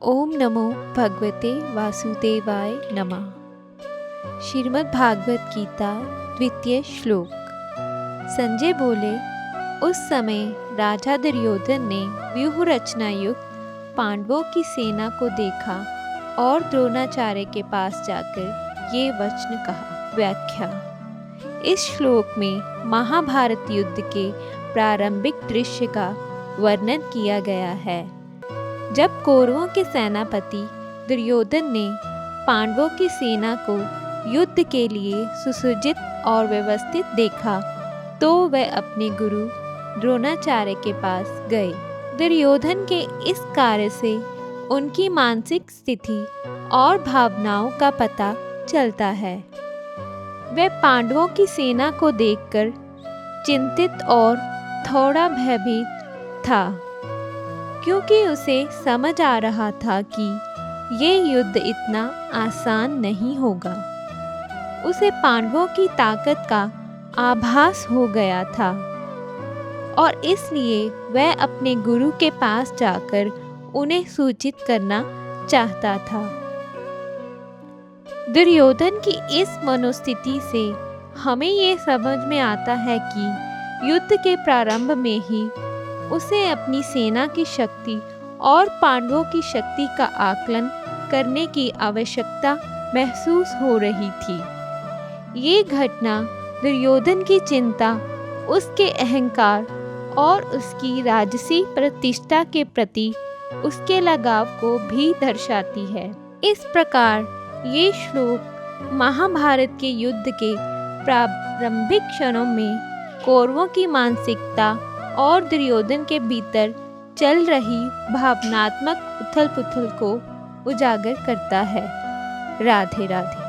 ओम नमो भगवते वासुदेवाय नमः। श्रीमद् भागवत गीता द्वितीय श्लोक। संजय बोले, उस समय राजा दुर्योधन ने व्यूह रचना युक्त पांडवों की सेना को देखा और द्रोणाचार्य के पास जाकर ये वचन कहा। व्याख्या। इस श्लोक में महाभारत युद्ध के प्रारंभिक दृश्य का वर्णन किया गया है, जब कौरवों के सेनापति दुर्योधन ने पांडवों की सेना को युद्ध के लिए सुसज्जित और व्यवस्थित देखा तो वह अपने गुरु द्रोणाचार्य के पास गए। दुर्योधन के इस कार्य से उनकी मानसिक स्थिति और भावनाओं का पता चलता है। वह पांडवों की सेना को देखकर चिंतित और थोड़ा भयभीत था, क्योंकि उसे समझ आ रहा था कि ये युद्ध इतना आसान नहीं होगा। उसे पांडवों की ताकत का आभास हो गया था और इसलिए वह अपने गुरु के पास जाकर उन्हें सूचित करना चाहता था। दुर्योधन की इस मनोस्थिति से हमें ये समझ में आता है कि युद्ध के प्रारंभ में ही उसे अपनी सेना की शक्ति और पांडवों की शक्ति का आकलन करने की आवश्यकता महसूस हो रही थी। ये घटना दुर्योधन की चिंता, उसके अहंकार और उसकी राजसी प्रतिष्ठा के प्रति उसके लगाव को भी दर्शाती है। इस प्रकार ये श्लोक महाभारत के युद्ध के प्रारंभिक क्षणों में कौरवों की मानसिकता और दुर्योधन के भीतर चल रही भावनात्मक उथल-पुथल को उजागर करता है। राधे राधे।